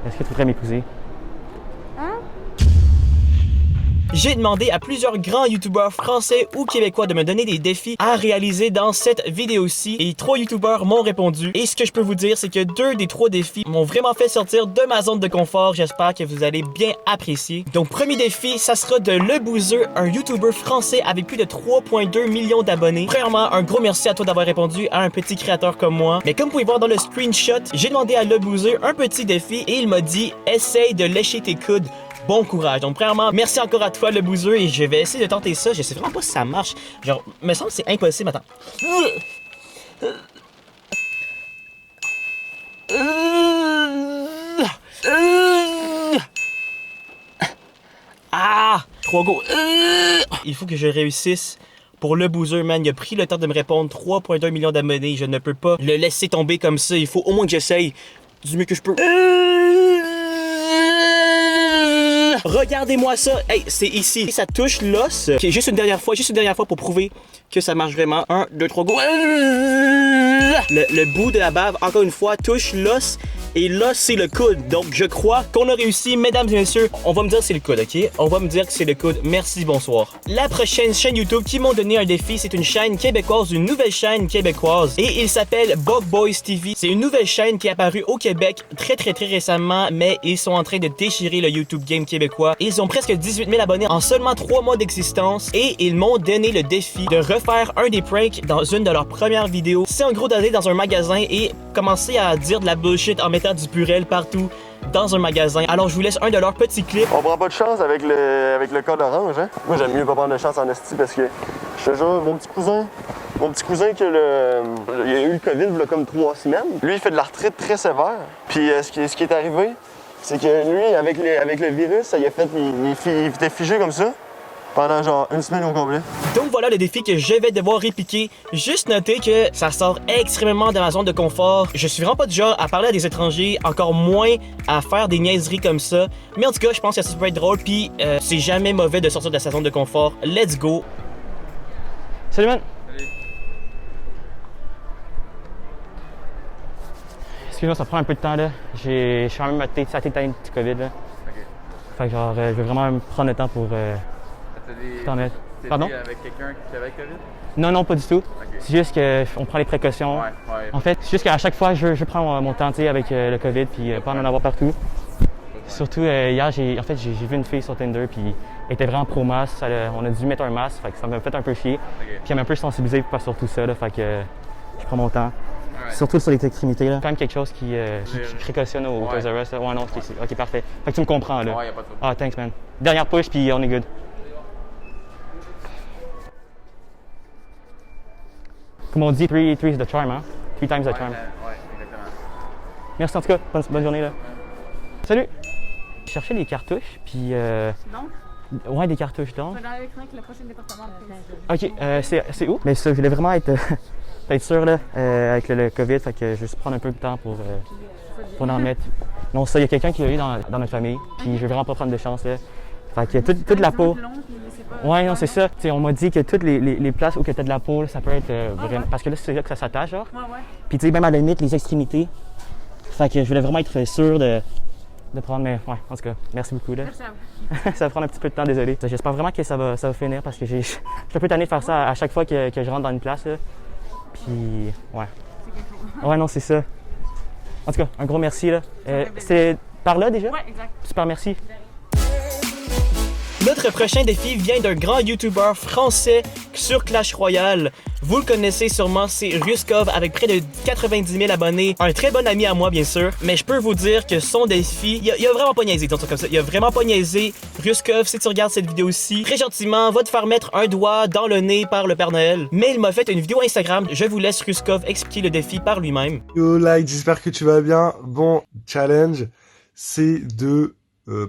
Est-ce que tu voudrais m'épouser? Hein? J'ai demandé à plusieurs grands youtubeurs français ou québécois de me donner des défis à réaliser dans cette vidéo-ci et 3 youtubeurs m'ont répondu. Et ce que je peux vous dire, c'est que 2 des 3 défis m'ont vraiment fait sortir de ma zone de confort. J'espère que vous allez bien apprécier. Donc premier défi, ça sera de Le Boozeur, un youtubeur français avec plus de 3,2 millions d'abonnés. Premièrement, un gros merci à toi d'avoir répondu à un petit créateur comme moi. Mais comme vous pouvez voir dans le screenshot, j'ai demandé à Le Boozeur un petit défi et il m'a dit « Essaye de lécher tes coudes ». Bon courage. Donc, premièrement, merci encore à toi, Le Boozeur, et je vais essayer de tenter ça. Je sais vraiment pas si ça marche. Genre, me semble que c'est impossible. Attends. Ah! 3 go. Il faut que je réussisse. Pour Le Boozeur, man, il a pris le temps de me répondre. 3,2 millions d'abonnés. Je ne peux pas le laisser tomber comme ça. Il faut au moins que j'essaye du mieux que je peux. Regardez-moi ça. Hey, c'est ici. Ça touche l'os. Ok, juste une dernière fois pour prouver que ça marche vraiment. 1, 2, 3, go. Le bout de la bave, encore une fois, touche l'os. Et là, c'est le coude. Donc, je crois qu'on a réussi. Mesdames et messieurs, on va me dire que c'est le coude, ok? On va me dire que c'est le coude. Merci, bonsoir. La prochaine chaîne YouTube qui m'ont donné un défi, c'est une chaîne québécoise, une nouvelle chaîne québécoise. Et il s'appelle Bug Boys TV. C'est une nouvelle chaîne qui est apparue au Québec très récemment, mais ils sont en train de déchirer le YouTube game québécois. Ils ont presque 18 000 abonnés en seulement 3 mois d'existence. Et ils m'ont donné le défi de refaire un des pranks dans une de leurs premières vidéos. C'est en gros d'aller dans un magasin et commencer à dire de la bullshit en mettant du purel partout dans un magasin. Alors je vous laisse un de leurs petits clips. On prend pas de chance avec le code orange, hein? Moi j'aime mieux pas prendre de chance en esti parce que je te jure, mon petit cousin qui a il a eu le COVID il y a comme 3 semaines. Lui il fait de l'arthrite très sévère. Puis ce qui est arrivé, c'est que lui avec le virus, ça il a fait il était figé comme ça. Pendant genre 1 semaine au complet. Donc voilà le défi que je vais devoir répliquer. Juste noter que ça sort extrêmement de ma zone de confort. Je suis vraiment pas du genre à parler à des étrangers, encore moins à faire des niaiseries comme ça. Mais en tout cas, je pense que ça peut être drôle, puis c'est jamais mauvais de sortir de sa zone de confort. Let's go! Salut, man! Salut. Excuse-moi, ça prend un peu de temps, là. Je suis quand même à tétane du COVID, là. Ok. Fait que genre, je vais vraiment me prendre le temps pour... T'en es. Pardon? Avec quelqu'un qui avait COVID? Non, pas du tout. Okay. C'est juste qu'on prend les précautions. Ouais. En fait, c'est juste qu'à chaque fois, je prends mon temps, tu sais, avec le COVID, puis pas en avoir partout. Surtout, hier, j'ai vu une fille sur Tinder, puis elle était vraiment pro-masque. On a dû mettre un masque, fait que ça m'a fait un peu chier. Okay. Puis elle m'a un peu sensibilisé sur tout ça, là, fait que je prends mon temps. Alright. Surtout sur les extrémités, là. Quand même quelque chose qui précautionne au Toys R Us, là. Ouais, non, ok, parfait. Fait que tu me comprends, là. Ouais, y'a pas de trouble. Ah, thanks, man. Dernière push, puis on est good. Comme on dit, 3 is the charm, hein? 3 times the charm. Ouais, exactement. Merci en tout cas, bonne journée, là. Salut! Je cherchais les cartouches, puis Donc, ouais, des cartouches donc. je vais dans l'écran avec le prochain département de police. Ok, c'est où? Mais ça, je voulais vraiment être sûr, là, avec le COVID, fait que je vais juste prendre un peu de temps pour en mettre. Non, ça, il y a quelqu'un qui l'a eu dans notre famille, puis je vais vraiment pas prendre de chance, là. Fait que toute la peau. Ouais, non, c'est ça. T'sais, on m'a dit que toutes les places où tu as de la peau, là, ça peut être vraiment. Parce que là, c'est là que ça s'attache, genre. Ouais. Puis, tu sais, même à la limite, les extrémités. Fait que je voulais vraiment être sûr de prendre. Mais, ouais, en tout cas, merci beaucoup, là. Merci à vous. Ça va prendre un petit peu de temps, désolé. J'espère vraiment que ça va finir parce que je suis un peu tanné de faire ça à chaque fois que je rentre dans une place, là. Puis, ouais. C'est quelque chose. Ouais, non, c'est ça. En tout cas, un gros merci, là. C'est par là déjà? Ouais, exact. Super, merci. Notre prochain défi vient d'un grand YouTuber français sur Clash Royale. Vous le connaissez sûrement, c'est Ruskov avec près de 90 000 abonnés. Un très bon ami à moi, bien sûr. Mais je peux vous dire que son défi, il a vraiment pas niaisé, disons ça comme ça. Il a vraiment pas niaisé. Ruskov, si tu regardes cette vidéo-ci, très gentiment, va te faire mettre un doigt dans le nez par le Père Noël. Mais il m'a fait une vidéo Instagram. Je vous laisse Ruskov expliquer le défi par lui-même. Yo like, j'espère que tu vas bien. Bon, challenge, c'est de,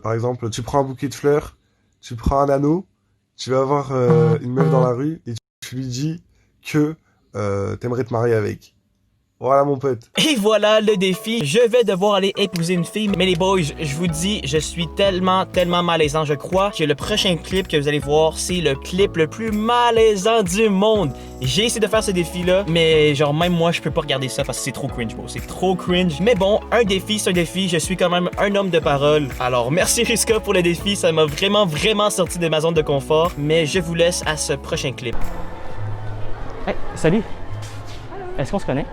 par exemple, tu prends un bouquet de fleurs, tu prends un anneau, tu vas voir une meuf dans la rue et tu lui dis que t'aimerais te marier avec. Voilà mon pote. Et voilà le défi. Je vais devoir aller épouser une fille. Mais les boys, je vous dis, je suis tellement malaisant. Je crois que le prochain clip que vous allez voir, c'est le clip le plus malaisant du monde. J'ai essayé de faire ce défi-là, mais genre même moi, je peux pas regarder ça parce que c'est trop cringe, bro. C'est trop cringe. Mais bon, un défi, c'est un défi. Je suis quand même un homme de parole. Alors, merci Ruska pour le défi. Ça m'a vraiment sorti de ma zone de confort. Mais je vous laisse à ce prochain clip. Hey, salut! Est-ce qu'on se connaît?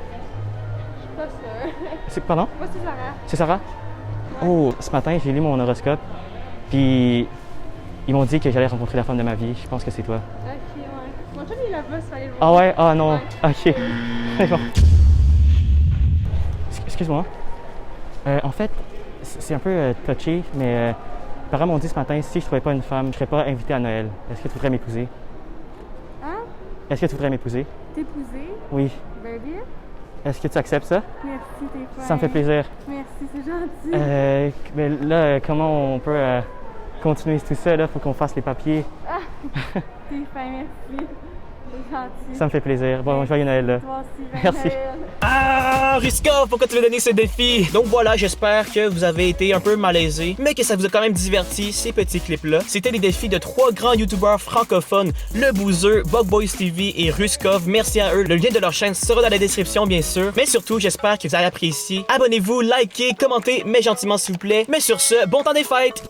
Pas sûr. Pardon? Moi, c'est Sarah. C'est Sarah? Oh, ce matin, j'ai lu mon horoscope, puis ils m'ont dit que j'allais rencontrer la femme de ma vie. Je pense que c'est toi. Ok, ouais. Mon chum, il est là-bas, ça va aller le voir. Ah ouais? Ah non. Ouais. Ok. C'est bon. Excuse-moi. En fait, c'est un peu touché, mais mes parents m'ont dit ce matin, si je trouvais pas une femme, je serais pas invité à Noël. Est-ce que tu voudrais m'épouser? Hein? Est-ce que tu voudrais m'épouser? T'épouser? Oui. Ben bien. Est-ce que tu acceptes ça? Merci, t'es fin. Ça me fait plaisir. Merci, c'est gentil. Mais là, comment on peut continuer tout ça? Là, faut qu'on fasse les papiers. T'es fin, merci. C'est gentil. Ça me fait plaisir. Bon, joyeux Noël, là. Toi aussi, ben Merci. Noël. Ah, Ruska, pourquoi tu veux donner ce défi? Donc voilà, j'espère que vous avez été un peu malaisé, mais que ça vous a quand même diverti, ces petits clips-là. C'était les défis de 3 grands youtubeurs francophones, Le Boozeur, Bugboys TV et Ruskov. Merci à eux. Le lien de leur chaîne sera dans la description, bien sûr. Mais surtout, j'espère que vous avez apprécié. Abonnez-vous, likez, commentez, mais gentiment s'il vous plaît. Mais sur ce, bon temps des fêtes!